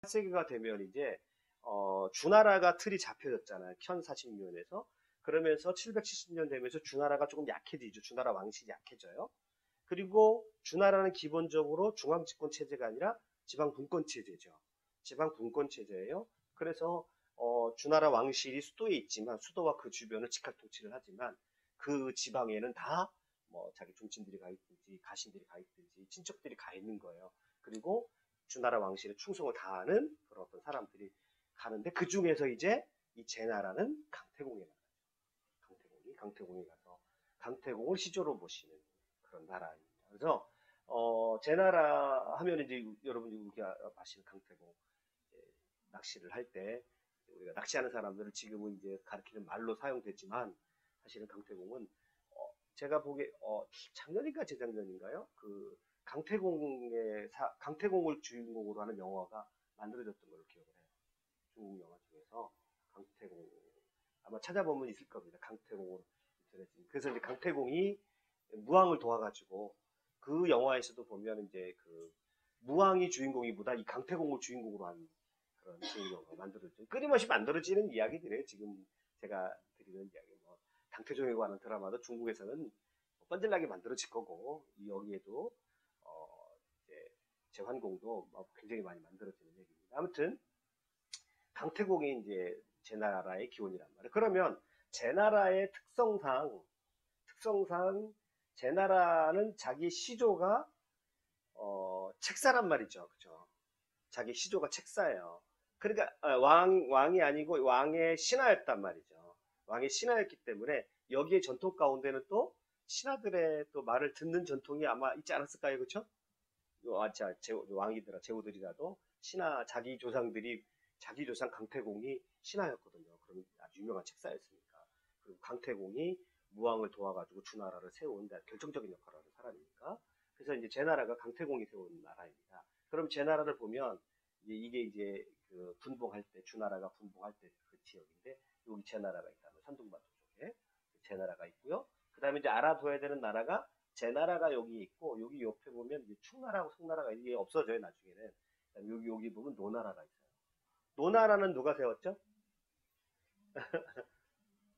18세기가 되면 이제 주나라가 틀이 잡혀졌잖아요. 현 40년에서. 그러면서 770년 되면서 주나라가 조금 약해지죠. 주나라 왕실이 약해져요. 그리고 주나라는 기본적으로 중앙집권 체제가 아니라 지방분권 체제죠. 지방분권 체제예요. 그래서 주나라 왕실이 수도에 있지만 수도와 그 주변을 직할 통치를 하지만 그 지방에는 다 뭐 자기 종친들이 가 있든지 가신들이 가 있든지 친척들이 가 있는 거예요. 그리고 주나라 왕실에 충성을 다하는 그런 어떤 사람들이 가는데 그 중에서 이제 이 제나라는 강태공에 나가요. 강태공에 가서 강태공을 시조로 모시는 그런 나라입니다. 그래서 제나라 하면 이제 여러분이 우리가 아시는 강태공 낚시를 할 때 우리가 낚시하는 사람들을 지금은 이제 가리키는 말로 사용됐지만 사실은 강태공은 제가 보기에 작년인가 재작년인가요? 그 강태공을 주인공으로 하는 영화가 만들어졌던 걸로 기억을 해요. 중국 영화 중에서 강태공 아마 찾아보면 있을 겁니다. 강태공으로 그래서 이제 강태공이 무왕을 도와가지고 그 영화에서도 보면 이제 그 무왕이 주인공이보다 이 강태공을 주인공으로 한 그런 영화가 만들어져 끊임없이 만들어지는 이야기들이에요. 지금 제가 드리는 이야기 뭐 강태종에 관한 드라마도 중국에서는 뻔질나게 만들어질 거고 여기에도 이제 제환공도 굉장히 많이 만들어지는 얘기입니다. 아무튼 강태공이 이제 제나라의 기원이란 말이에요. 그러면 제나라의 특성상 제나라는 자기 시조가 책사란 말이죠. 그죠? 자기 시조가 책사예요. 그러니까 왕이 아니고 왕의 신하였단 말이죠. 왕의 신하였기 때문에 여기에 전통 가운데는 또 신하들의 또 말을 듣는 전통이 아마 있지 않았을까요? 그렇죠? 왕이더라 제후들이라도 신하 자기 조상 강태공이 신하였거든요. 그럼 아주 유명한 책사였으니까. 그리고 강태공이 무왕을 도와가지고 주나라를 세운 결정적인 역할을 하는 사람이니까. 그래서 이제 제나라가 강태공이 세운 나라입니다. 그럼 제나라를 보면 이게 이제 그 분봉할 때 주나라가 분봉할 때 그 지역인데 여기 제나라가 있다면 산둥반도 쪽에 제나라가 있고요. 그 다음에 이제 알아둬야 되는 나라가 제나라가 여기 있고 여기 옆에 보면 이제 충나라하고 송나라가 이게 없어져요 나중에는. 여기 보면 노나라가 있어요. 노나라는 누가 세웠죠?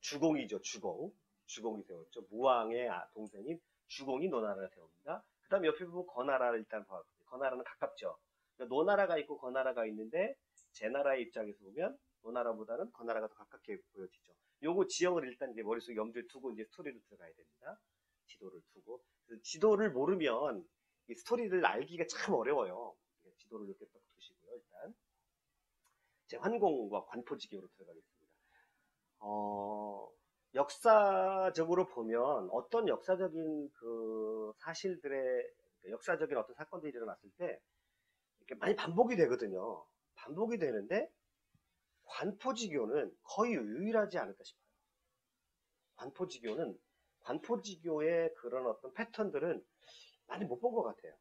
주공이죠. 주공이 세웠죠. 무왕의 동생인 주공이 노나라를 세웁니다. 그 다음에 옆에 보면 거나라를 일단 봐봤거든요. 거나라는 가깝죠. 그러니까 노나라가 있고 거나라가 있는데 제나라의 입장에서 보면 노나라보다는 거나라가 더 가깝게 보여지죠. 요거 지형을 일단 이제 머릿속에 염두에 두고 이제 스토리로 들어가야 됩니다. 지도를 두고. 지도를 모르면 이 스토리를 알기가 참 어려워요. 지도를 이렇게 딱 두시고요. 일단 제환공과 관포지교로 들어가겠습니다. 역사적으로 보면 어떤 역사적인 그 사실들의 역사적인 어떤 사건들이 일어났을 때 이렇게 많이 반복이 되거든요. 반복이 되는데 관포지교는 거의 유일하지 않을까 싶어요. 관포지교의 그런 어떤 패턴들은 많이 못 본 것 같아요.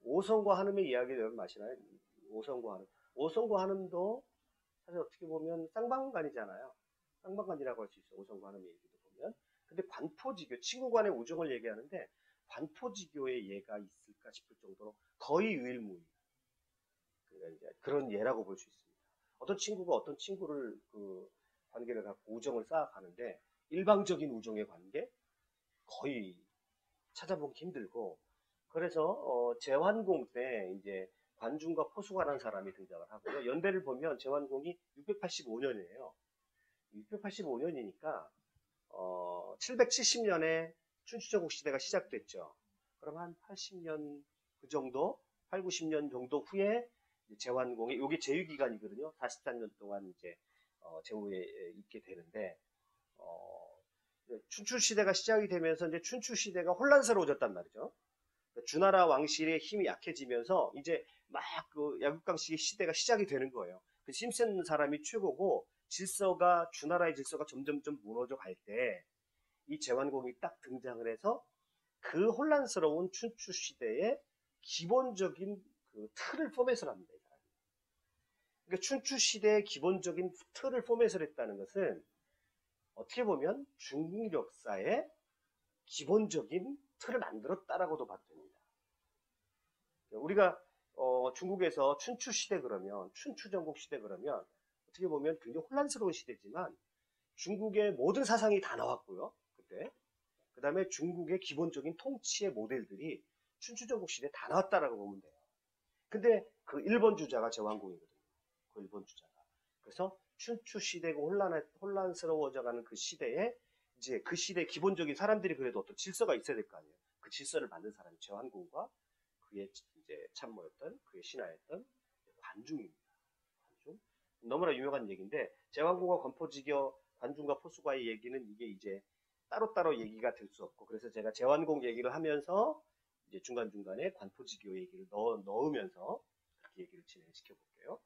오성과 한음의 이야기를 여러분 아시나요? 오성과 한음도 사실 어떻게 보면 쌍방간이잖아요. 쌍방간이라고 할 수 있어요. 오성과 한음의 얘기도 보면. 근데 관포지교, 친구 간의 우정을 얘기하는데 관포지교의 예가 있을까 싶을 정도로 거의 유일무이. 그런 예라고 볼 수 있습니다. 어떤 친구가 어떤 친구를 그 관계를 갖고 우정을 쌓아가는데 일방적인 우정의 관계 거의 찾아보기 힘들고 그래서 제환공 때 이제 관중과 포수가라는 사람이 등장을 하고요. 연대를 보면 제환공이 685년이에요. 685년이니까 770년에 춘추전국 시대가 시작됐죠. 그럼 한 80년 그 정도, 8, 90년 정도 후에 제환공이 요게 제위기간이거든요. 44년 동안 이제 제후에 있게 되는데 춘추 시대가 시작이 되면서 이제 춘추 시대가 혼란스러워졌단 말이죠. 주나라 왕실의 힘이 약해지면서 이제 막 그 야국강식의 시대가 시작이 되는 거예요. 그 힘센 사람이 최고고 주나라의 질서가 점점점 무너져 갈 때 이 제환공이 딱 등장을 해서 그 혼란스러운 춘추 시대의 기본적인 그 틀을 포맷을 합니다. 그러니까 춘추 시대의 기본적인 틀을 포맷을 했다는 것은 어떻게 보면 중국 역사의 기본적인 틀을 만들었다라고도 봐도 됩니다. 우리가 중국에서 춘추 시대 그러면, 춘추 전국 시대 그러면, 어떻게 보면 굉장히 혼란스러운 시대지만, 중국의 모든 사상이 다 나왔고요. 그때. 그 다음에 중국의 기본적인 통치의 모델들이 춘추 전국 시대에 다 나왔다라고 보면 돼요. 근데 그 1번 주자가 제왕공이거든요. 그 1번 주자가. 그래서 춘추 시대가 혼란스러워져가는 그 시대에 이제 그 시대 기본적인 사람들이 그래도 어떤 질서가 있어야 될 거 아니에요. 그 질서를 만든 사람이 제왕공과 그의 이제 참모였던 그의 신하였던 관중입니다. 관중. 너무나 유명한 얘기인데 제왕공과 관포지교, 관중과 포수과의 얘기는 이게 이제 따로따로 얘기가 될 수 없고 그래서 제가 제왕공 얘기를 하면서 이제 중간중간에 관포지교 얘기를 넣으면서 그렇게 얘기를 진행시켜 볼게요.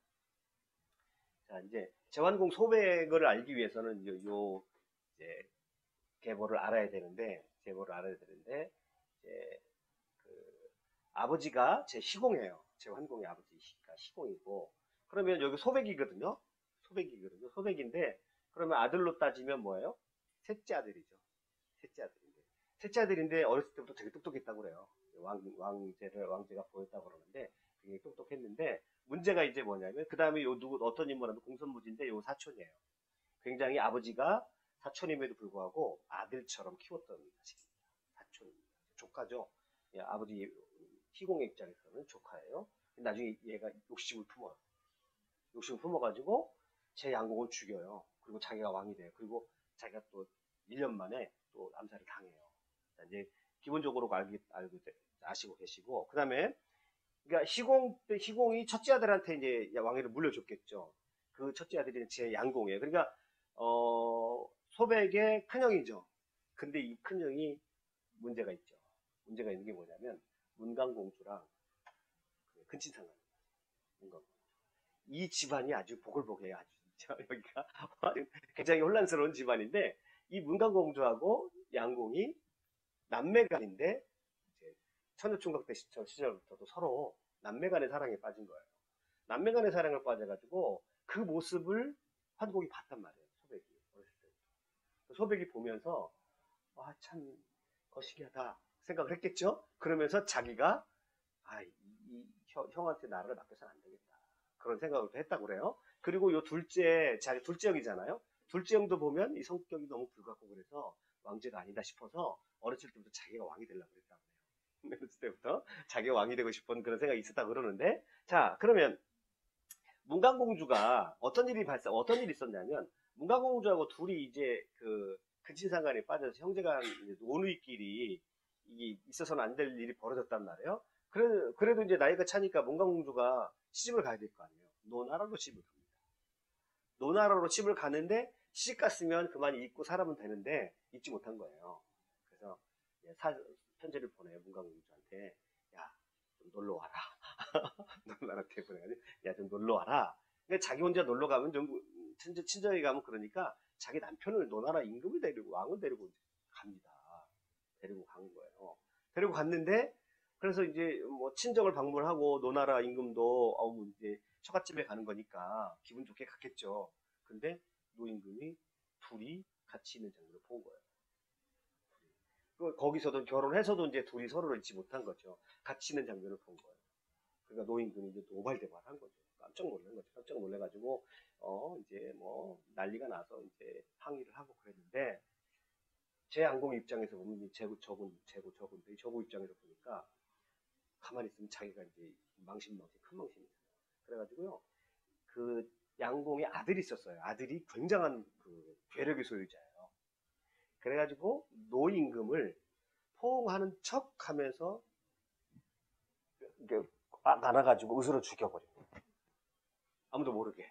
자, 이제 제왕공 소백을 알기 위해서는 이제 계보를 알아야 되는데, 이제 그 아버지가 제 희공이에요. 제 환공의 아버지가 희공이고, 그러면 여기 소백이거든요. 소백인데, 그러면 아들로 따지면 뭐예요? 셋째 아들이죠. 셋째 아들인데 어렸을 때부터 되게 똑똑했다고 그래요. 왕제가 보였다고 그러는데 되게 똑똑했는데 문제가 이제 뭐냐면 그 다음에 어떤 인물하면 공손무지인데 요 사촌이에요. 굉장히 아버지가 사촌임에도 불구하고 아들처럼 키웠던 자식입니다. 사촌, 조카죠. 예, 아버지 희공의 입장에서는 조카예요. 나중에 얘가 욕심을 품어가지고 제 양공을 죽여요. 그리고 자기가 왕이 돼요. 그리고 자기가 또 1년 만에 또 암살을 당해요. 자, 이제 기본적으로 아시고 계시고 그 다음에 그러니까 희공이 첫째 아들한테 이제 왕위를 물려줬겠죠. 그 첫째 아들이 제 양공이에요. 그러니까 소백의 큰형이죠. 근데 이 큰형이 문제가 있죠. 문제가 있는 게 뭐냐면 문강공주랑 근친상간입니다. 이 집안이 아주 보글보글해요. 아주 여기가 굉장히 혼란스러운 집안인데 이 문강공주하고 양공이 남매간인데 천여총각 때 시절부터도 서로 남매간의 사랑에 빠진 거예요. 남매간의 사랑을 빠져가지고 그 모습을 환공이 봤단 말이에요. 소백이 어렸을 때부터. 소백이 보면서 참 거시기하다 생각을 했겠죠. 그러면서 자기가 이 형한테 나라를 맡겨서는 안 되겠다. 그런 생각을 했다고 그래요. 그리고 요 둘째 형이잖아요. 둘째 형도 보면 이 성격이 너무 불같고 그래서 왕제가 아니다 싶어서 어렸을 때부터 자기가 왕이 되려고 그랬다고 해요. 어렸을 때부터 자기가 왕이 되고 싶은 그런 생각이 있었다고 그러는데 자 그러면 문강공주가 어떤 일이 있었냐면 문강공주하고 둘이 이제 그 근친상간에 빠져서 형제간 노누이끼리 이게 있어서는 안 될 일이 벌어졌단 말이에요. 그래도 이제 나이가 차니까 문강공주가 시집을 가야 될 거 아니에요. 노나라로 시집을 갑니다. 노나라로 시집을 가는데 시집 갔으면 그만 잊고 살아면 되는데 잊지 못한 거예요. 그래서 편지를 보내요. 문강공주한테 야 좀 놀러 와라. 노나라한테 보내가지고 야 좀 놀러 와라. 근데 자기 혼자 놀러 가면 좀 친정에 가면 그러니까 자기 남편을 노나라 임금을 데리고 왕을 데리고 갑니다. 데리고 간 거예요. 데리고 갔는데 그래서 이제 뭐 친정을 방문하고 노나라 임금도 이제 처갓집에 가는 거니까 기분 좋게 갔겠죠. 근데 노임금이 둘이 같이 있는 장면을 본 거예요. 거기서도 결혼해서도 이제 둘이 서로를 잊지 못한 거죠. 같이 있는 장면을 본 거예요. 그러니까 노임금이 이제 노발대발한 거죠. 깜짝 놀란 거죠. 깜짝 놀래가지고 이제 뭐 난리가 나서 이제 항의를 하고 그랬는데 제 양공 입장에서 보면 저구 입장에서 보니까 가만히 있으면 자기가 이제 큰 망신이잖아요. 그래가지고요 그 양공의 아들이 있었어요. 아들이 굉장한 그 괴력의 소유자예요. 그래가지고 노임금을 포옹하는 척 하면서 안아가지고 으스러 죽여버립니다. 아무도 모르게.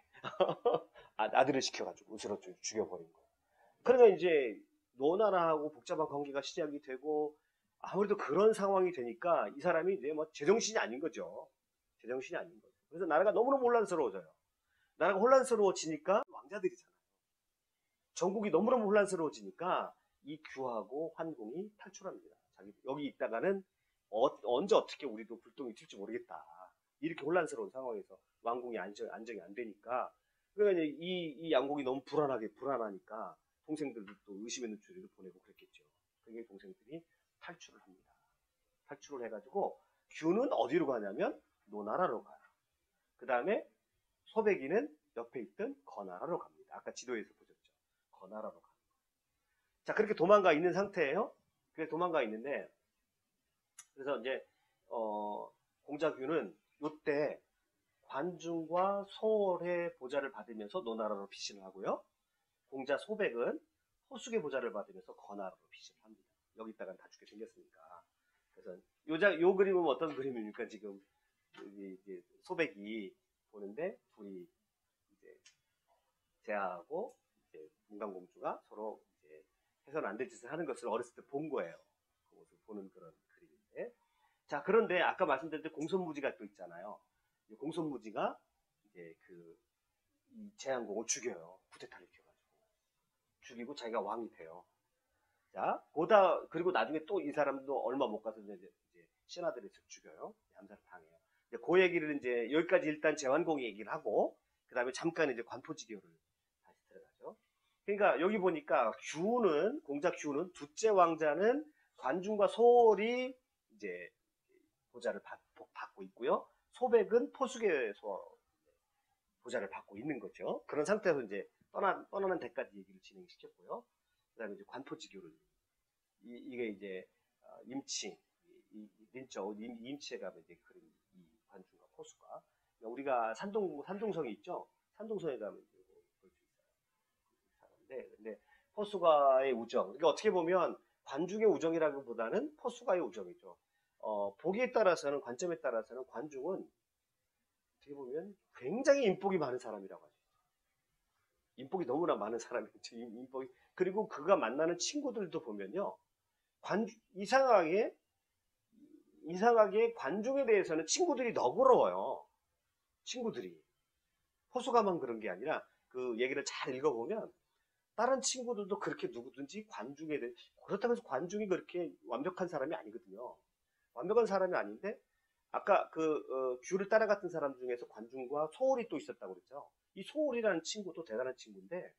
아들을 시켜가지고 으스러 죽여버린 거예요. 그러면 이제 노나라하고 복잡한 관계가 시작이 되고 아무래도 그런 상황이 되니까 이 사람이 이제 뭐 제정신이 아닌 거죠. 그래서 나라가 너무너무 혼란스러워져요. 나라가 혼란스러워지니까 왕자들이잖아요. 전국이 너무너무 혼란스러워지니까 이 규하고 환공이 탈출합니다. 여기 있다가는 언제 어떻게 우리도 불똥이 튈지 모르겠다. 이렇게 혼란스러운 상황에서 왕궁이 안정이 안 되니까 그러니까 이 양궁이 너무 불안하니까 동생들도 또 의심의 눈초리를 보내고 그랬겠죠. 그게 동생들이 탈출을 합니다. 탈출을 해가지고 규는 어디로 가냐면 노나라로 가요. 그 다음에 소백이는 옆에 있던 거나라로 갑니다. 아까 지도에서 보셨죠? 거나라로 갑니다. 자, 그렇게 도망가 있는 상태예요. 그래 도망가 있는데, 그래서 이제 공자규는 이때 관중과 소월의 보좌를 받으면서 노나라로 피신을 하고요. 공자 소백은 호숙의 보좌를 받으면서 거나라로 피신을 합니다. 여기다가 다 죽게 생겼으니까. 그래서 요 그림은 어떤 그림입니까? 지금 이제 소백이 보는데 둘이 이제 제하하고 이제 문강공주가 서로 이제 해서는 안 될 짓을 하는 것을 어렸을 때 본 거예요. 그 모습을 보는 그런 그림인데. 자, 그런데 아까 말씀드렸던 공손무지가 또 있잖아요. 공손무지가 이제 이 제한공을 죽여요. 쿠데타를 일으켜가지고. 죽이고 자기가 왕이 돼요. 자, 그리고 나중에 또 이 사람도 얼마 못 가서 이제 신하들에서 죽여요. 암살을 당해요. 그 얘기를 이제 여기까지 일단 제환공이 얘기를 하고, 그 다음에 잠깐 이제 관포지교를 다시 들어가죠. 그러니까 여기 보니까 공자 규는 둘째 왕자는 관중과 소월이 이제 보좌를 받고 있고요. 소백은 포수계 보좌를 받고 있는 거죠. 그런 상태에서 이제 떠나는 데까지 얘기를 진행시켰고요. 그 다음에 이제 관포지교를, 이게 이제, 임치, 임치에 가면 이제 그런 이 관중과 포수가. 우리가 산동성이 있죠? 산동성에 가면 이제 볼 수 있어요. 근데 포수가의 우정. 그러니까 어떻게 보면 관중의 우정이라기보다는 포수가의 우정이죠. 보기에 따라서는, 관점에 따라서는 관중은 어떻게 보면 굉장히 인복이 많은 사람이라고 하죠. 인복이 너무나 많은 사람이죠. 그리고 그가 만나는 친구들도 보면요. 이상하게 관중에 대해서는 친구들이 너그러워요. 친구들이. 호수가만 그런 게 아니라 그 얘기를 잘 읽어보면 다른 친구들도 그렇게 누구든지 관중에 대해, 그렇다고 해서 관중이 그렇게 완벽한 사람이 아니거든요. 완벽한 사람이 아닌데, 아까 규를 따라갔던 사람 중에서 관중과 소월이 또 있었다고 그랬죠. 이 소월이라는 친구도 대단한 친구인데,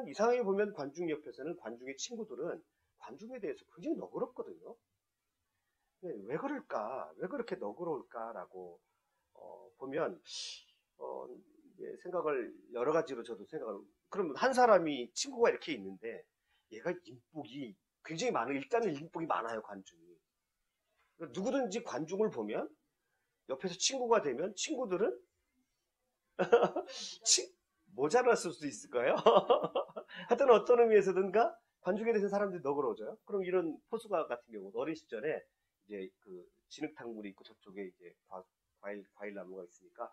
이상하게 보면 관중 옆에서는 관중의 친구들은 관중에 대해서 굉장히 너그럽거든요. 왜 그럴까? 왜 그렇게 너그러울까라고 보면 생각을 여러 가지로 저도 생각을. 그럼 한 사람이 친구가 이렇게 있는데 얘가 인복이 굉장히 많아요. 일단은 인복이 많아요, 관중이. 누구든지 관중을 보면 옆에서 친구가 되면 친구들은 모자랐을 수도 있을 거예요. 하여튼 어떤 의미에서든가 관중에 대해서 사람들이 너그러워져요. 그럼 이런 포수가 같은 경우 어린 시절에 이제 진흙탕물이 있고 저쪽에 이제 과일 나무가 있으니까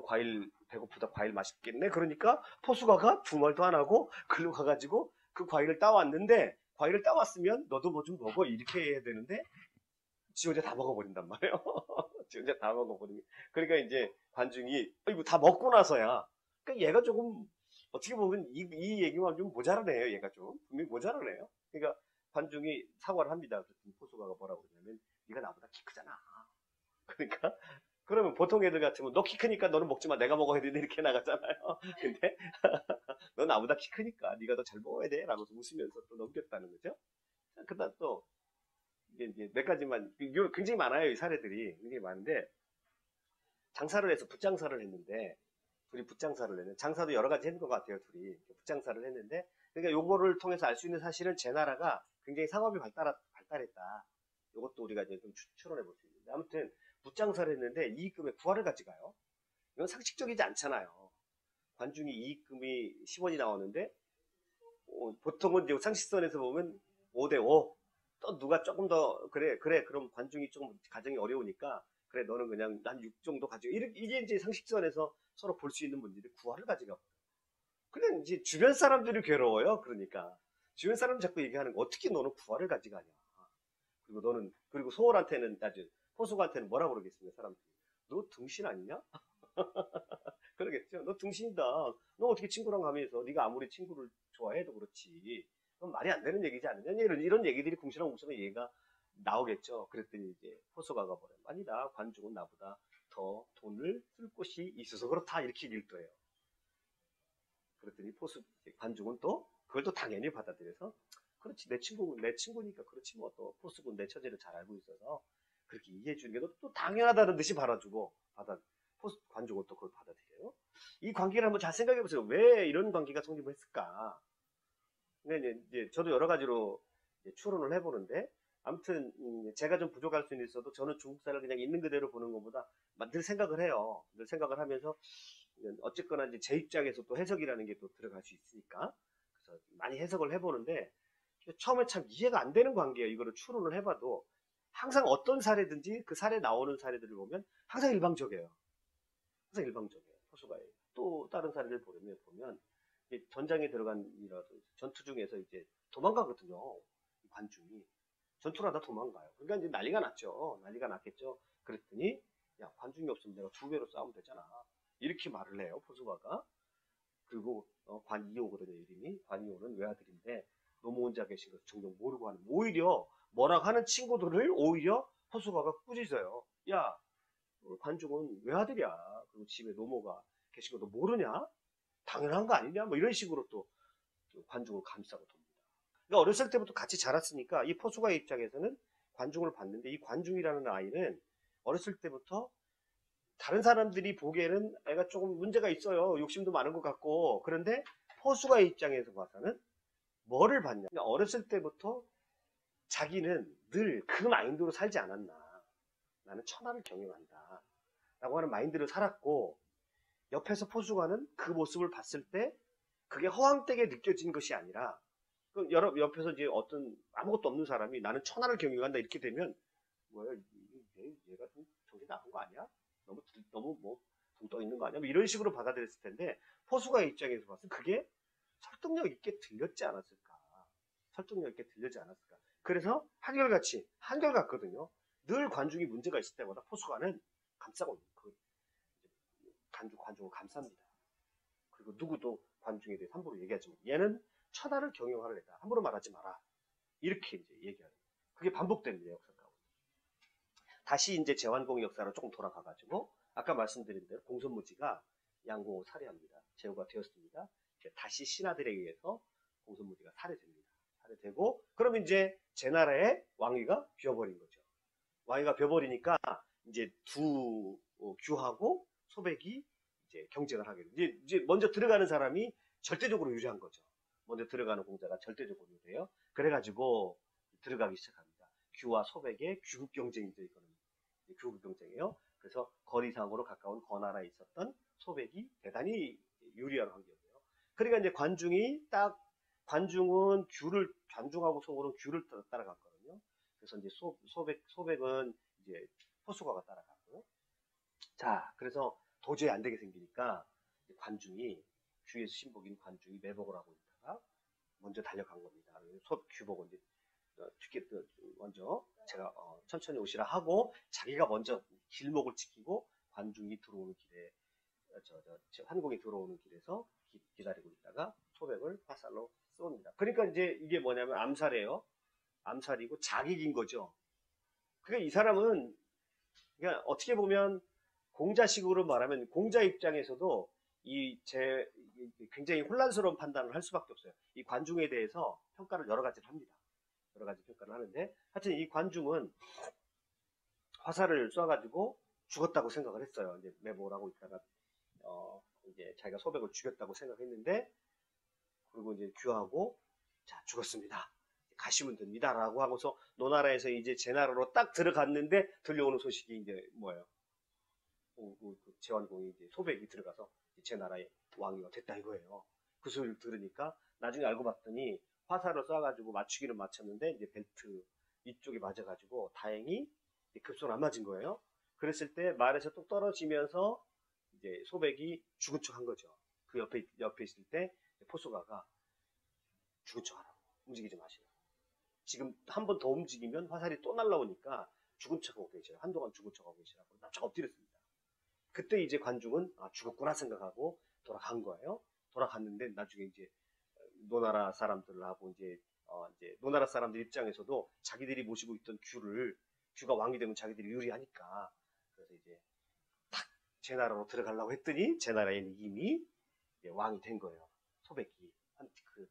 과일 배고프다, 과일 맛있겠네. 그러니까 포수가가 두 말도 안 하고 글로 가가지고 그 과일을 따왔는데, 과일을 따왔으면 너도 뭐 좀 먹어 이렇게 해야 되는데 지 혼자 다 먹어버린단 말이에요. 지 혼자 다 먹어버리니. 그러니까 이제 관중이 이거 다 먹고 나서야. 그러니까 얘가 조금 어떻게 보면 이 얘기만 좀 모자라네요. 얘가 좀 분명히 모자라네요. 그러니까 관중이 사과를 합니다. 그랬더니 포수가가 뭐라고 그러냐면 네가 나보다 키 크잖아. 그러니까 그러면 보통 애들 같으면 너 키 크니까 너는 먹지 마, 내가 먹어야 돼, 이렇게 나가잖아요. 근데 너 나보다 키 크니까 네가 더 잘 먹어야 돼 라고 웃으면서 또 넘겼다는 거죠. 그다음 또 이제 몇 가지만, 굉장히 많아요. 이 사례들이 굉장히 많은데, 장사를 해서 붓장사를 했는데, 둘이 붓장사를 했는데, 장사도 여러 가지 했는 것 같아요. 둘이 붓장사를 했는데, 그러니까 요거를 통해서 알 수 있는 사실은 제 나라가 굉장히 상업이 발달했다. 이것도 우리가 이제 좀 추론해 볼 수 있는데, 아무튼 붓장사를 했는데 이익금의 9할을 가져가요. 이건 상식적이지 않잖아요. 관중이 이익금이 10원이 나오는데 보통은 이제 상식선에서 보면 5대5. 또 누가 조금 더 그래 그럼 관중이 조금 가정이 어려우니까 그래 너는 그냥 한 6 정도 가지고, 이게 이제 상식선에서 서로 볼 수 있는 문제인데 9할을 가져가. 그냥 이제 주변 사람들이 괴로워요. 그러니까 주변 사람들 자꾸 얘기하는 거, 어떻게 너는 9할을 가져가냐. 그리고 소월한테는, 아주 포수한테는 뭐라 그러겠습니까, 사람들이. 너 등신 아니냐? 그러겠죠. 너 등신이다. 너 어떻게 친구랑 가면서 네가 아무리 친구를 좋아해도 그렇지. 그건 말이 안 되는 얘기지 않느냐? 이런 얘기들이 궁시렁궁시렁 얘기가 나오겠죠. 그랬더니 이제 포수가가 뭐래. 아니다. 관중은 나보다 더 돈을 쓸 곳이 있어서 그렇다. 이렇게 얘기를 또 해요. 그랬더니 관중은 또 그걸 또 당연히 받아들여서 그렇지, 내 친구니까 그렇지 뭐, 또 포수군 내 처지를 잘 알고 있어서 그렇게 이해해 주는 게 또 당연하다는 듯이 받아주고, 관중은 또 그걸 받아들여요. 이 관계를 한번 잘 생각해 보세요. 왜 이런 관계가 성립을 했을까? 근데 이제 저도 여러 가지로 이제 추론을 해보는데, 아무튼 제가 좀 부족할 수는 있어도 저는 중국사를 그냥 있는 그대로 보는 것보다 늘 생각을 해요. 늘 생각을 하면서 어쨌거나 이제 제 입장에서 또 해석이라는 게 또 들어갈 수 있으니까 그래서 많이 해석을 해보는데 처음에 참 이해가 안 되는 관계예요. 이거를 추론을 해봐도 항상 어떤 사례든지 그 사례 나오는 사례들을 보면 항상 일방적이에요. 항상 일방적이에요. 포수가예요. 또 다른 사례를 보면 전장에 들어간 이라도 전투 중에서 이제 도망가거든요. 관중이 전투를 하다 도망가요. 그러니까 이제 난리가 났죠. 난리가 났겠죠. 그랬더니 야, 관중이 없으면 내가 2배로 싸우면 되잖아. 이렇게 말을 해요. 포수가가. 그리고 관이호거든요. 이름이. 관이호는 외아들인데 너무 혼자 계신 걸 종종 모르고 하는. 오히려 뭐라고 하는 친구들을 오히려 포수가가 꾸짖어요. 야, 관중은 외아들이야. 그리고 집에 노모가 계신 것도 모르냐? 당연한 거 아니냐? 뭐 이런 식으로 또 관중을 감싸고 돕니다. 그러니까 어렸을 때부터 같이 자랐으니까 이 포수가의 입장에서는 관중을 봤는데 이 관중이라는 아이는 어렸을 때부터 다른 사람들이 보기에는 애가 조금 문제가 있어요. 욕심도 많은 것 같고. 그런데 포수가의 입장에서 봐서는 뭐를 봤냐? 그러니까 어렸을 때부터 자기는 늘 그 마인드로 살지 않았나. 나는 천하를 경영한다. 라고 하는 마인드로 살았고 옆에서 포수가는 그 모습을 봤을 때 그게 허황되게 느껴진 것이 아니라 옆에서 이제 어떤 아무것도 없는 사람이 나는 천하를 경영한다 이렇게 되면 뭐야 얘가 좀 정신 나간 거 아니야? 너무 뭐 붕 떠 있는 거 아니야? 뭐 이런 식으로 받아들였을 텐데 포수가의 입장에서 봤을 때 그게 설득력 있게 들렸지 않았을까? 설득력 있게 들리지 않았을까? 그래서 한결같거든요. 늘 관중이 문제가 있을 때마다 포수가는 감싸고 관중을 감쌉니다. 그리고 누구도 관중에 대해 함부로 얘기하지 마. 얘는 천하를 경영하는 애다. 함부로 말하지 마라. 이렇게 이제 얘기하는. 그게 반복됩니다. 역사 가운데. 다시 이제 제환공 역사로 조금 돌아가가지고 아까 말씀드린 대로 공손무지가 양공을 살해합니다. 제후가 되었습니다. 다시 신하들에 의해서 공손무지가 살해됩니다. 살해되고 그러면 이제 제 나라의 왕위가 비어버린 거죠. 왕위가 비어버리니까 이제 규하고 소백이 이제 경쟁을 하게 돼요. 이제 먼저 들어가는 사람이 절대적으로 유리한 거죠. 먼저 들어가는 공자가 절대적으로 유리해요. 그래가지고 들어가기 시작합니다. 규와 소백의 규국 경쟁이죠. 이거는 규국 경쟁이에요. 그래서 거리상으로 가까운 거나라에 있었던 소백이 대단히 유리한 환경이에요. 그러니까 이제 관중은 관중하고 소고는 규를 따라갔거든요. 그래서 이제 소백은 이제 포수가가 따라가고요. 자, 그래서 도저히 안 되게 생기니까 관중이 규에서 신복인 관중이 매복을 하고 있다가 먼저 달려간 겁니다. 규복은 이제 먼저 제가 천천히 오시라 하고 자기가 먼저 길목을 지키고 관중이 들어오는 길에 환공이 들어오는 길에서 기다리고 있다가 소백을 화살로 쏩니다. 그러니까 이제 이게 뭐냐면 암살이에요. 암살이고 자객인 거죠. 그러니까 이 사람은 그러니까 어떻게 보면 공자식으로 말하면 공자 입장에서도 굉장히 혼란스러운 판단을 할 수밖에 없어요. 이 관중에 대해서 평가를 여러 가지를 합니다. 여러 가지 평가를 하는데 하여튼 이 관중은 화살을 쏴가지고 죽었다고 생각을 했어요. 이제 매복을 하고 있다가 이제 자기가 소백을 죽였다고 생각했는데 그리고 이제 규하고 자 죽었습니다. 가시면 됩니다라고 하고서 노나라에서 이제 제 나라로 딱 들어갔는데 들려오는 소식이 이제 뭐예요? 제환공이 이제 소백이 들어가서 제 나라의 왕이가 됐다 이거예요. 그 소리를 들으니까 나중에 알고 봤더니 화살을 쏴가지고 맞추기는 맞췄는데 이제 벨트 이쪽에 맞아가지고 다행히 급소는 안 맞은 거예요. 그랬을 때 말에서 뚝 떨어지면서 이제 소백이 죽은 척 한 거죠. 그 옆에 있을 때 포수가가 죽은 척 하라고 움직이지 마시라고. 지금 한 번 더 움직이면 화살이 또 날라오니까 죽은 척하고 계시라고. 한동안 죽은 척하고 계시라고 납작 엎드렸습니다. 그때 이제 관중은 죽었구나 생각하고 돌아간 거예요. 돌아갔는데 나중에 이제 노나라 사람들하고 이제 노나라 사람들 입장에서도 자기들이 모시고 있던 규가 왕이 되면 자기들이 유리하니까 그래서 이제 딱 제 나라로 들어가려고 했더니 제 나라에는 이미 왕이 된 거예요. 소백이 그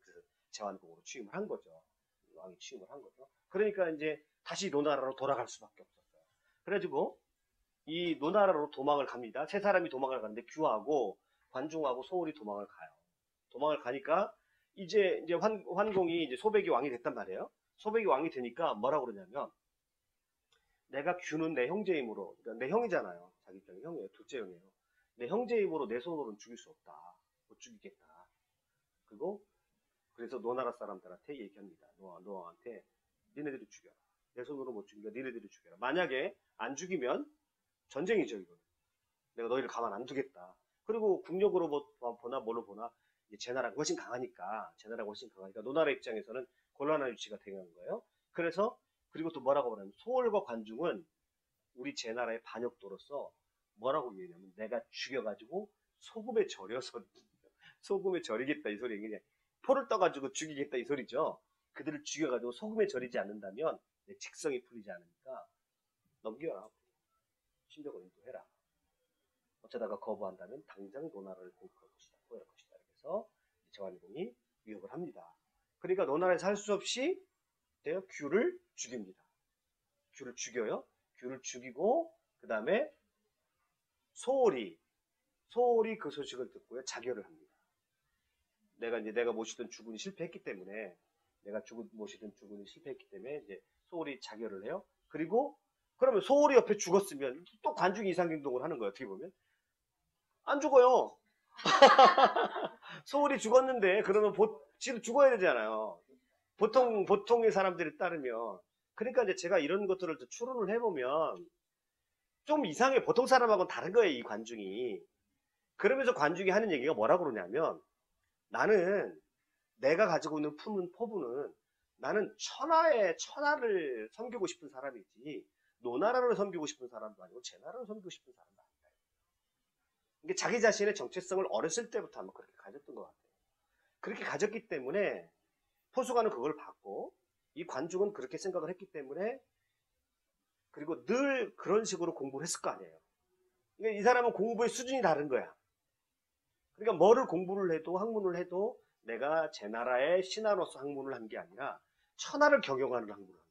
제환공으로 취임을 한 거죠. 왕이 취임을 한 거죠. 그러니까 이제 다시 노나라로 돌아갈 수밖에 없었어요. 그래가지고 이 노나라로 도망을 갑니다. 세 사람이 도망을 가는데 규하고 관중하고 소홀이 도망을 가요. 도망을 가니까 이제 환공이 이제 소백이 왕이 됐단 말이에요. 소백이 왕이 되니까 뭐라고 그러냐면 내가 규는 내 형제이므로, 그러니까 내 형이잖아요. 자기 입장에 형이에요. 둘째 형이에요. 내 형제이므로 내 손으로는 죽일 수 없다. 못 죽이겠다. 그리고 그래서 노나라 사람들한테 얘기합니다. 노아한테 니네들이 죽여라. 내 손으로 못 죽이니까 니네들이 죽여라. 만약에 안 죽이면 전쟁이죠, 이거. 내가 너희를 가만 안 두겠다. 그리고 국력으로 보나 뭘로 보나 제 나라가 훨씬 강하니까 노나라 입장에서는 곤란한 위치가 되는 거예요. 그래서 그리고 또 뭐라고 말하면 소홀과 관중은 우리 제 나라의 반역도로서 뭐라고 얘기하냐면 내가 죽여가지고 소금에 절여서 소금에 절이겠다 이 소리. 그냥 포를 떠가지고 죽이겠다 이 소리죠. 그들을 죽여가지고 소금에 절이지 않는다면 내 직성이 풀리지 않으니까 넘겨라. 신병을 인도해라. 어쩌다가 거부한다면 당장 노나라를 공격할 것이다. 포위할 것이다. 그래서 제환공이 위협을 합니다. 그러니까 노나라에서 할 수 없이 내가 규를 죽입니다. 규를 죽여요. 규를 죽이고 그 다음에 소홀이 그 소식을 듣고요. 자결을 합니다. 내가 모시던 주군이 실패했기 때문에 이제 소홀이 자결을 해요. 그리고 그러면 소홀이 옆에 죽었으면 또 관중이 이상행동을 하는 거예요. 어떻게 보면 안 죽어요. 소홀이 죽었는데 그러면 지금 죽어야 되잖아요. 보통의 사람들이 따르면. 그러니까 이제 제가 이런 것들을 추론을 해보면 좀 이상해. 보통 사람하고는 다른 거예요, 이 관중이. 그러면서 관중이 하는 얘기가 뭐라고 그러냐면 나는 내가 가지고 있는 포부는 나는 천하를 섬기고 싶은 사람이지 노나라를 섬기고 싶은 사람도 아니고 제 나라를 섬기고 싶은 사람도 아니다. 이게 자기 자신의 정체성을 어렸을 때부터 아마 그렇게 가졌던 것 같아요. 그렇게 가졌기 때문에 포수가는 그걸 봤고 이 관중은 그렇게 생각을 했기 때문에 그리고 늘 그런 식으로 공부를 했을 거 아니에요. 그러니까 이 사람은 공부의 수준이 다른 거야. 그러니까 뭐를 공부를 해도 학문을 해도 내가 제 나라의 신하로서 학문을 한 게 아니라 천하를 경영하는 학문을 한 거죠.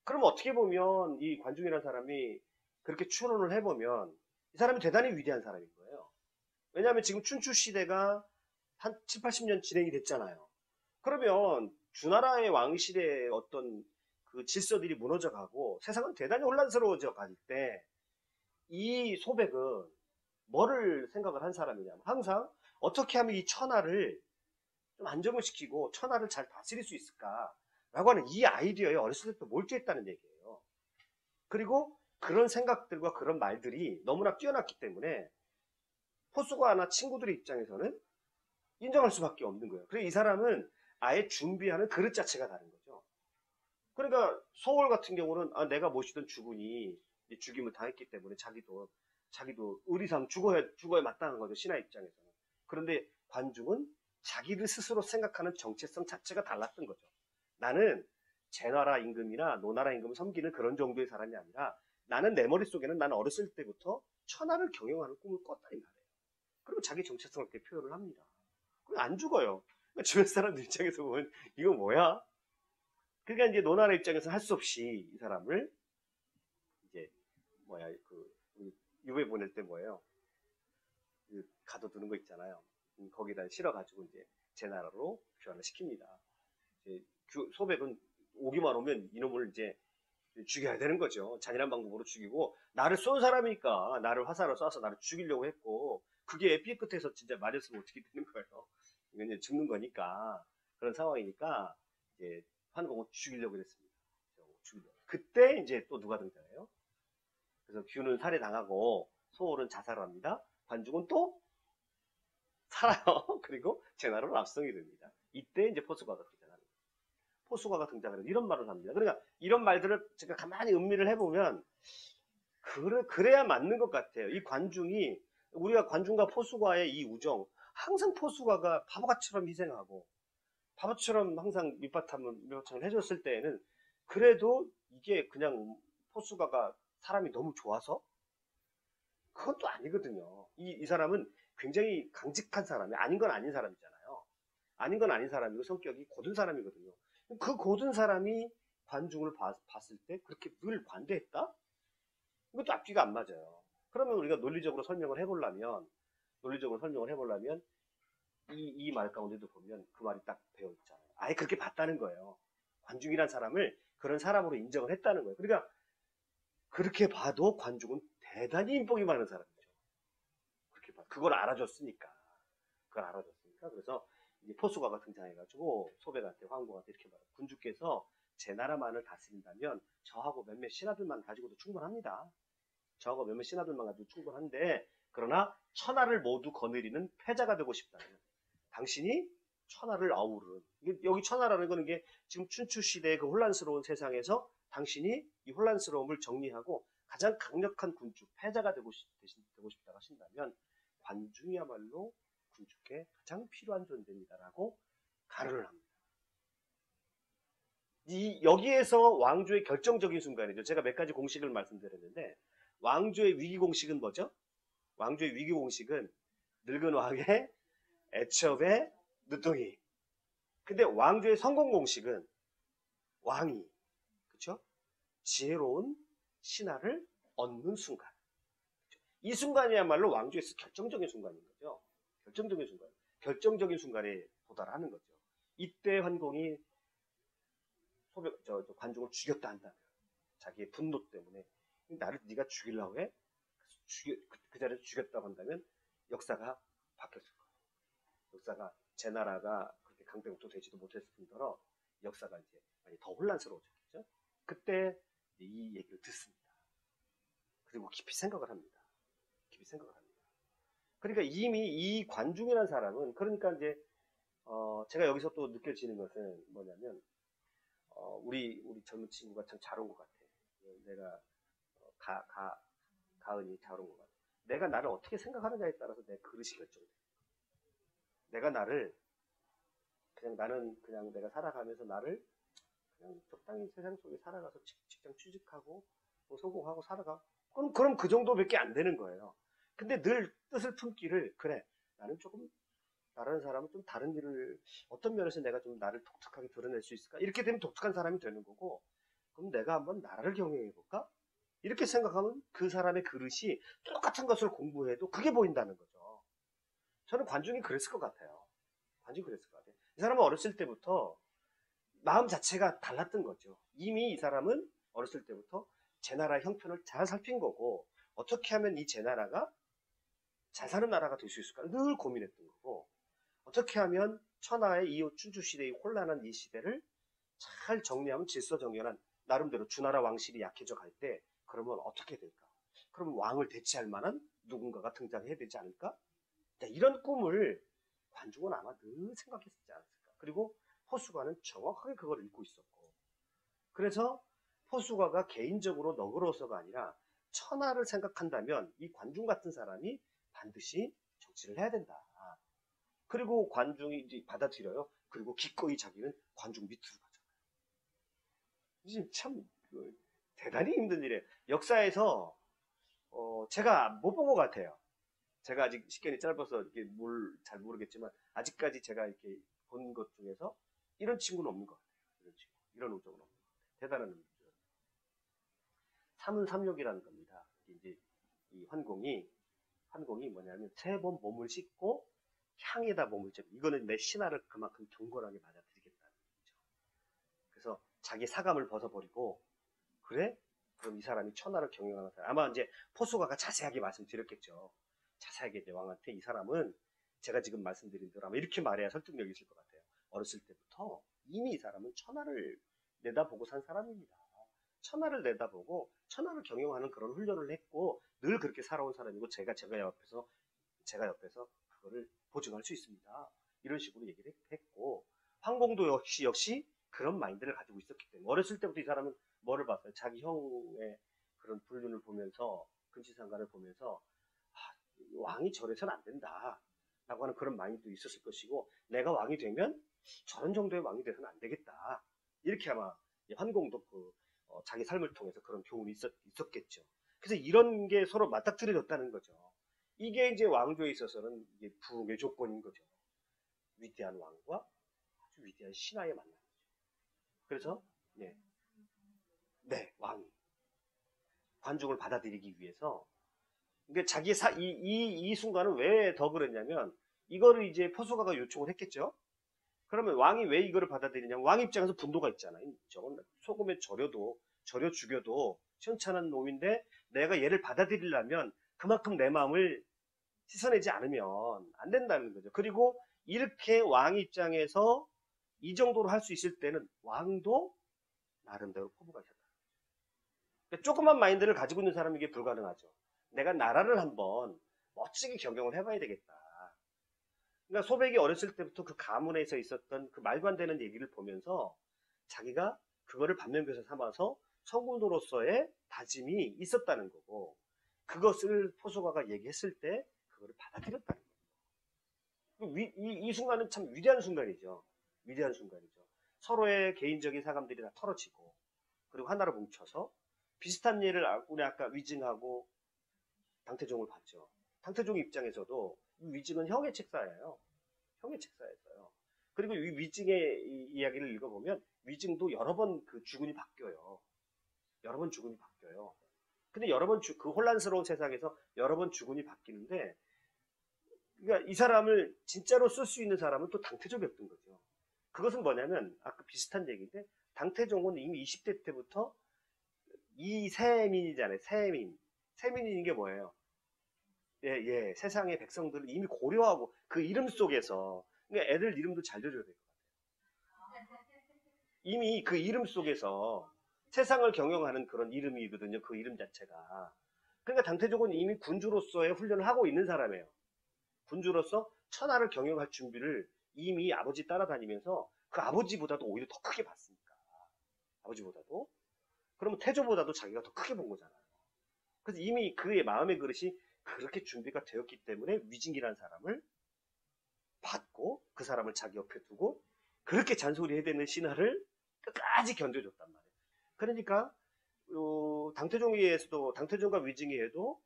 그럼 어떻게 보면 이 관중이라는 사람이 그렇게 추론을 해보면 이 사람이 대단히 위대한 사람인 거예요. 왜냐하면 지금 춘추 시대가 한 7, 80년 진행이 됐잖아요. 그러면 주나라의 왕실의 어떤 그 질서들이 무너져 가고 세상은 대단히 혼란스러워져 갈 때 이 소백은 뭐를 생각을 한 사람이냐면 항상 어떻게 하면 이 천하를 좀 안정을 시키고 천하를 잘 다스릴 수 있을까라고 하는 이 아이디어에 어렸을 때부터 몰두했다는 얘기예요. 그리고 그런 생각들과 그런 말들이 너무나 뛰어났기 때문에 포수가나 친구들의 입장에서는 인정할 수밖에 없는 거예요. 그래서 이 사람은 아예 준비하는 그릇 자체가 다른 거죠. 그러니까 소월 같은 경우는 내가 모시던 주군이 죽임을 당했기 때문에 자기도 의리상 죽어야 마땅한 거죠. 신하 입장에서는. 그런데 관중은 자기를 스스로 생각하는 정체성 자체가 달랐던 거죠. 나는 제 나라 임금이나 노나라 임금을 섬기는 그런 정도의 사람이 아니라 나는 내 머릿속에는 나는 어렸을 때부터 천하를 경영하는 꿈을 꿨다 이 말이에요. 그리고 자기 정체성을 이렇게 표현을 합니다. 그리고 안 죽어요. 그러니까 주변 사람들 입장에서 보면 이거 뭐야? 그러니까 이제 노나라 입장에서 할 수 없이 이 사람을 이제 유배 보낼 때 뭐예요? 가둬두는 거 있잖아요. 거기다 실어가지고 이제 제 나라로 교환을 시킵니다. 이제 소백은 오기만 오면 이놈을 이제 죽여야 되는 거죠. 잔인한 방법으로 죽이고 나를 쏜 사람이니까 나를 화살로 쏴서 나를 죽이려고 했고 그게 삐끗해서 진짜 맞았으면 어떻게 되는 거예요. 이건 이제 죽는 거니까 그런 상황이니까 이제 환공을 죽이려고 했습니다. 그때 이제 또 누가 등장해요? 그래서 규는 살해당하고 소홀은 자살합니다. 관중은 또 살아요. 그리고 제나라로 압송이 됩니다. 이때 이제 포수가가 등장합니다. 포수가가 등장하는 이런 말을 합니다. 그러니까 이런 말들을 제가 가만히 음미를 해보면 그래야 맞는 것 같아요. 이 관중이 우리가 관중과 포수가의 이 우정 항상 포수가가 바보같이처럼 희생하고 바보처럼 항상 밑바탕을 해줬을 때에는 그래도 이게 그냥 포수가가 사람이 너무 좋아서 그건 또 아니거든요. 이 사람은 굉장히 강직한 사람이 아닌 건 아닌 사람이잖아요. 아닌 건 아닌 사람이고 성격이 고든 사람이거든요. 그 고든 사람이 관중을 봤을 때 그렇게 늘 관대했다? 앞뒤가 안 맞아요. 그러면 우리가 논리적으로 설명을 해보려면 이 말 가운데도 보면 그 말이 딱 배어 있잖아요. 아예 그렇게 봤다는 거예요. 관중이란 사람을 그런 사람으로 인정을 했다는 거예요. 그러니까 그렇게 봐도 관중은 대단히 인복이 많은 사람이죠. 그렇게 봐. 그걸 알아줬으니까. 그래서 이제 포수가가 등장해가지고 소백한테 황공한테 이렇게 말해요. 군주께서 제 나라만을 다스린다면 저하고 몇몇 신하들만 가지고도 충분합니다. 충분한데 그러나 천하를 모두 거느리는 패자가 되고 싶다면 당신이 천하를 아우르는 여기 천하라는 거는 게 지금 춘추 시대의 그 혼란스러운 세상에서 당신이 이 혼란스러움을 정리하고 가장 강력한 군주 패자가 되고 싶다고 하신다면 관중이야말로 군주께 가장 필요한 존재입니다라고 가르를 합니다. 여기에서 왕조의 결정적인 순간이죠. 제가 몇 가지 공식을 말씀드렸는데 왕조의 위기 공식은 뭐죠? 왕조의 위기 공식은 늙은 왕의 애첩의 늦둥이. 근데 왕조의 성공 공식은 왕이 그렇죠? 지혜로운 신하를 얻는 순간. 이 순간이야말로 왕조에서 결정적인 순간인 거죠. 결정적인 순간에 도달하는 거죠. 이때 환공이 관중을 죽였다 한다면 자기의 분노 때문에 나를 네가 죽이려고 해? 그 자리에서 죽였다고 한다면 역사가 바뀌었을 거예요. 역사가 제 나라가 그렇게 강대국도 되지도 못했을 뿐더러 역사가 이제 많이 더 혼란스러워졌겠죠. 그때 이 얘기를 듣습니다. 그리고 깊이 생각을 합니다. 그러니까 이미 이 관중이라는 사람은 그러니까 이제 제가 여기서 또 느껴지는 것은 뭐냐면 우리 젊은 친구가 참 잘 온 것 같아. 내가 가은이 잘 온 것 같아. 내가 나를 어떻게 생각하느냐에 따라서 내 그릇이 결정돼. 나는 그냥 내가 살아가면서 나를 그냥 적당히 세상 속에 살아가서 직장 취직하고 뭐 성공하고 살아가. 그럼 그 정도밖에 안 되는 거예요. 근데 늘 뜻을 품기를 그래 나는 조금 다른 사람은 좀 다른 일을 어떤 면에서 내가 좀 나를 독특하게 드러낼 수 있을까? 이렇게 되면 독특한 사람이 되는 거고 그럼 내가 한번 나를 경영해 볼까? 이렇게 생각하면 그 사람의 그릇이 똑같은 것을 공부해도 그게 보인다는 거죠. 저는 관중이 그랬을 것 같아요. 이 사람은 어렸을 때부터 마음 자체가 달랐던 거죠. 이미 이 사람은 어렸을 때부터 제 나라의 형편을 잘 살핀 거고 어떻게 하면 이 제 나라가 잘 사는 나라가 될 수 있을까 늘 고민했던 거고 어떻게 하면 천하의 이 춘추 시대의 혼란한 이 시대를 잘 정리하면 질서 정연한 나름대로 주나라 왕실이 약해져 갈 때 그러면 어떻게 될까? 그러면 왕을 대체할 만한 누군가가 등장해야 되지 않을까? 이런 꿈을 관중은 아마 늘 생각했지 않았을까? 그리고 포수가는 정확하게 그걸 읽고 있었고 그래서 포수가가 개인적으로 너그러워서가 아니라 천하를 생각한다면 이 관중 같은 사람이 반드시 정치를 해야 된다. 그리고 관중이 이제 받아들여요. 그리고 기꺼이 자기는 관중 밑으로 가잖아요. 이게 참 대단히 힘든 일이에요. 역사에서 제가 못 본 것 같아요. 제가 아직 시간이 짧아서 이게 잘 모르겠지만 아직까지 제가 이렇게 본 것 중에서 이런 친구는 없는 것 같아요. 이런 우정은 없는 것 같아요. 대단한 우정. 삼은삼육이라는 겁니다. 이제 이 환공이 뭐냐면 세 번 몸을 씻고 향에다 몸을 ጭ고 이거는 내 신하를 그만큼 경건하게 맞아들이겠다는 거죠. 그래서 자기 사감을 벗어버리고 그래? 그럼 이 사람이 천하를 경영하는 사람. 아마 이제 포수가가 자세하게 말씀드렸겠죠. 자세하게 이제 왕한테 이 사람은 제가 지금 말씀드린 대로 아마 이렇게 말해야 설득력이 있을 것 같아요. 어렸을 때부터 이미 이 사람은 천하를 내다보고 산 사람입니다. 천하를 내다보고 천하를 경영하는 그런 훈련을 했고 늘 그렇게 살아온 사람이고 제가 옆에서 그거를 보증할 수 있습니다. 이런 식으로 얘기를 했고 황공도 역시 그런 마인드를 가지고 있었기 때문에 어렸을 때부터 이 사람은 뭐를 봤어요? 자기 형의 그런 불륜을 보면서 근치상간을 보면서 왕이 저래서는 안 된다 라고 하는 그런 마인드도 있었을 것이고 내가 왕이 되면 저런 정도의 왕이 돼서는 안 되겠다 이렇게 아마 환공도 자기 삶을 통해서 그런 교훈이 있었겠죠. 그래서 이런 게 서로 맞닥뜨려졌다는 거죠. 이게 이제 왕조에 있어서는 이게 부흥의 조건인 거죠. 위대한 왕과 아주 위대한 신하의 만남이죠. 그래서 네, 왕이 관중을 받아들이기 위해서. 그러니까 자기 이 순간은 왜 더 그랬냐면, 이거를 이제 포수가가 요청을 했겠죠? 그러면 왕이 왜 이거를 받아들이냐면, 왕 입장에서 분노가 있잖아요. 저건 소금에 절여 죽여도 시원찮은 놈인데, 내가 얘를 받아들이려면 그만큼 내 마음을 씻어내지 않으면 안 된다는 거죠. 그리고 이렇게 왕 입장에서 이 정도로 할 수 있을 때는 왕도 나름대로 포부가 있었다. 그러니까 조그만 마인드를 가지고 있는 사람에게 불가능하죠. 내가 나라를 한번 멋지게 경영을 해봐야 되겠다. 그러니까 소백이 어렸을 때부터 그 가문에서 있었던 그 말도 안 되는 얘기를 보면서 자기가 그거를 반면교사 삼아서 성군으로서의 다짐이 있었다는 거고, 그것을 포수가가 얘기했을 때 그거를 받아들였다는 거예요. 이 순간은 참 위대한 순간이죠. 위대한 순간이죠. 서로의 개인적인 사감들이 다 털어지고, 그리고 하나로 뭉쳐서 비슷한 예를 우리 아까 위증하고 당태종을 봤죠. 당태종 입장에서도 위증은 형의 책사예요. 형의 책사였어요. 그리고 이 위증의 이야기를 읽어보면 위증도 여러 번 그 주군이 바뀌어요. 여러 번 주군이 바뀌어요. 근데 여러 번 그 혼란스러운 세상에서 여러 번 주군이 바뀌는데, 그러니까 이 사람을 진짜로 쓸 수 있는 사람은 또 당태종이었던 거죠. 그것은 뭐냐면 아까 비슷한 얘기인데, 당태종은 이미 20대 때부터 이세민이잖아요. 세민인 게 뭐예요? 예, 세상의 백성들을 이미 고려하고 그 이름 속에서, 그러니까 애들 이름도 잘 줘줘야 될 것 같아요. 이미 그 이름 속에서 세상을 경영하는 그런 이름이거든요. 그 이름 자체가. 그러니까 당태종은 이미 군주로서의 훈련을 하고 있는 사람이에요. 군주로서 천하를 경영할 준비를 이미 아버지 따라다니면서 그 아버지보다도 오히려 더 크게 봤으니까. 아버지보다도. 그러면 태조보다도 자기가 더 크게 본 거잖아요. 그래서 이미 그의 마음의 그릇이 그렇게 준비가 되었기 때문에 위징이라는 사람을 받고 그 사람을 자기 옆에 두고 그렇게 잔소리해야 되는 신하를 끝까지 견뎌줬단 말이에요. 그러니까 당태종과 위징이에도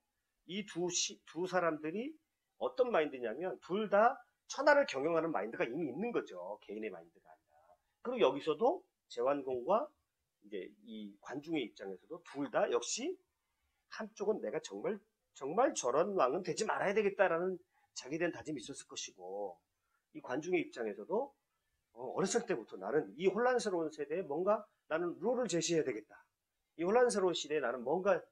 이 두 사람들이 어떤 마인드냐면 둘 다 천하를 경영하는 마인드가 이미 있는 거죠. 개인의 마인드가 아니라. 그리고 여기서도 제완공과 이제 이 관중의 입장에서도 둘 다 역시 한쪽은 내가 정말 저런 왕은 되지 말아야 되겠다라는 자기에 대한 다짐이 있었을 것이고, 이 관중의 입장에서도 어렸을 때부터 나는 이 혼란스러운 세대에 뭔가 나는 룰을 제시해야 되겠다. 이 혼란스러운 시대에 나는 뭔가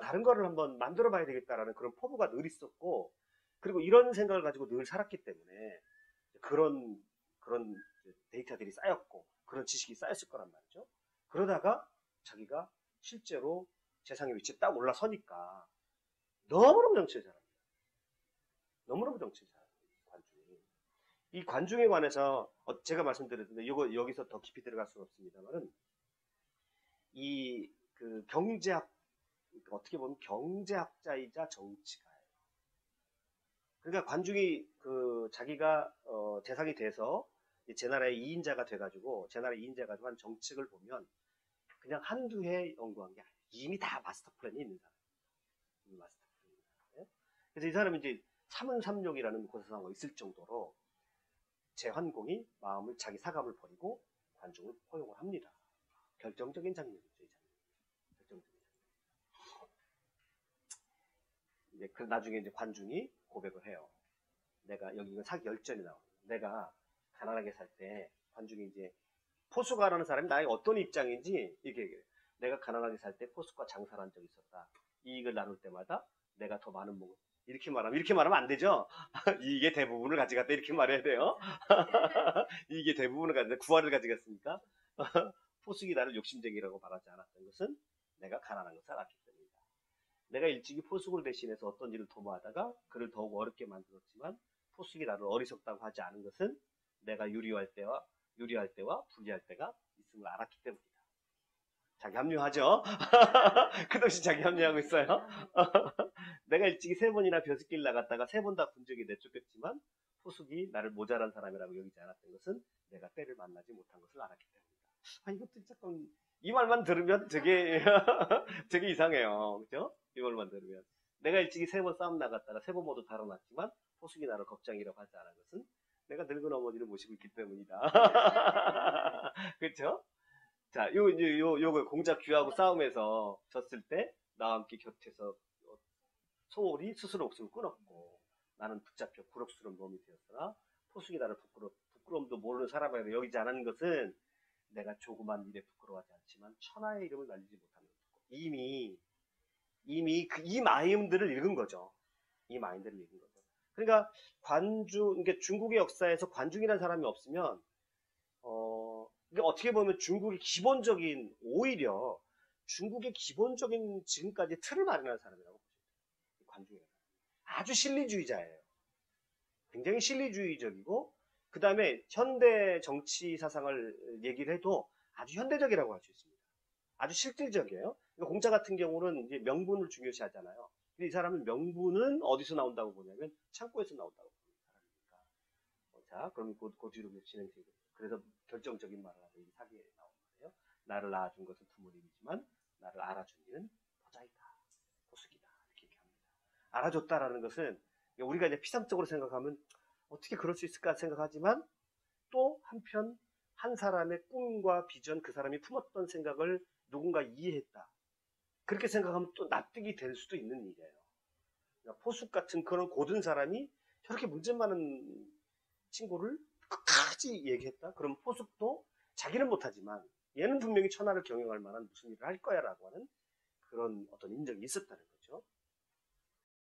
다른 거를 한번 만들어 봐야 되겠다라는 그런 포부가 늘 있었고, 그리고 이런 생각을 가지고 늘 살았기 때문에 그런 데이터들이 쌓였고 그런 지식이 쌓였을 거란 말이죠. 그러다가 자기가 실제로 세상의 위치에 딱 올라서니까 너무너무 정치를 잘합니다. 너무너무 정치를 잘합니다. 관중이. 이 관중에 관해서 제가 말씀드렸는데 이거 여기서 더 깊이 들어갈 수는 없습니다만은, 이 그 경제학, 어떻게 보면 경제학자이자 정치가예요. 그러니까 관중이 그 자기가 대상이 돼서 제 나라의 2인자가 돼가지고 제 나라의 2인자가 가지고 한 정책을 보면 그냥 한두 해 연구한 게 아니에요. 이미 다 마스터 플랜이 있는 사람. 마스터 플랜이. 그래서 이 사람이 이제 삼은삼욕이라는 고사상어가 있을 정도로 제환공이 자기 사감을 버리고 관중을 포용을 합니다. 결정적인 장면이죠, 이 장면. 결정적인 장면. 이제 그 나중에 이제 관중이 고백을 해요. 내가 여기 이거 사기 열전이 나와요. 내가 가난하게 살 때 관중이 이제 포수가라는 사람이 나의 어떤 입장인지 이렇게 얘기해요. 내가 가난하게 살 때 포수과 장사를 한 적이 있었다. 이익을 나눌 때마다 내가 더 많은 먹을. 이렇게 말하면 안 되죠. 이게 대부분을 가져갔다 이렇게 말해야 돼요. 이게 대부분을 가져갔다. 구화를 가져갔으니까. 포수기 나를 욕심쟁이라고 말하지 않았던 것은 내가 가난한 것을 알았기 때문이다. 내가 일찍이 포수를 대신해서 어떤 일을 도모하다가 그를 더욱 어렵게 만들었지만 포수기 나를 어리석다고 하지 않은 것은 내가 유리할 때와 불리할 때가 있음을 알았기 때문이다. 자기 합류하죠? 끝없이 자기 합류하고 있어요. 내가 일찍이 3번이나 벼슬길 나갔다가 3번 다 군적에 내쫓겼지만 포수기 나를 모자란 사람이라고 여기지 않았던 것은 내가 때를 만나지 못한 것을 알았기 때문이다. 이것도 조금 이 말만 들으면 되게 되게 이상해요. 그죠? 이 말만 들으면 내가 일찍이 3번 싸움 나갔다가 3번 모두 달아났지만 포수기 나를 겁장이라고 하지 않은 것은 내가 늙은 어머니를 모시고 있기 때문이다. 그렇죠? 자, 요거 공작 귀하고 싸움에서 졌을 때 나와 함께 곁에서 소홀히 스스로 목숨을 끊었고 나는 붙잡혀 굴욕스러운 몸이 되었으나 포숙이 나를 부끄러움도 모르는 사람이라 여기지 않은 것은 내가 조그만 일에 부끄러워하지 않지만 천하의 이름을 날리지 못하는 것이고 이미 이 마인드를 읽은 거죠. 이 마인드를 읽은 거죠. 그러니까 그러니까 중국의 역사에서 관중이라는 사람이 없으면 그러니까 어떻게 보면 중국의 기본적인 오히려 중국의 기본적인 지금까지 틀을 마련한 사람이라고 보시면 돼요. 관중이라는 사람. 아주 실리주의자예요. 굉장히 실리주의적이고 그 다음에 현대 정치 사상을 얘기를 해도 아주 현대적이라고 할 수 있습니다. 아주 실질적이에요. 그러니까 공자 같은 경우는 이제 명분을 중요시하잖아요. 근데 이 사람은 명분은 어디서 나온다고 보냐면 창고에서 나온다고 보는 사람이니까. 자, 그럼 그 뒤로 진행되고 그래서 결정적인 말을 하죠. 이 사기에 나온 말이에요. 나를 낳아준 것은 부모님이지만 나를 알아준 이는 보자이다, 보숙이다 이렇게 얘기합니다. 알아줬다라는 것은 우리가 이제 피상적으로 생각하면 어떻게 그럴 수 있을까 생각하지만 또 한편 한 사람의 꿈과 비전, 그 사람이 품었던 생각을 누군가 이해했다. 그렇게 생각하면 또 납득이 될 수도 있는 일이에요. 그러니까 포숙 같은 그런 고든 사람이 저렇게 문제 많은 친구를 끝까지 얘기했다? 그럼 포숙도 자기는 못하지만 얘는 분명히 천하를 경영할 만한 무슨 일을 할 거야 라고 하는 그런 어떤 인정이 있었다는 거죠.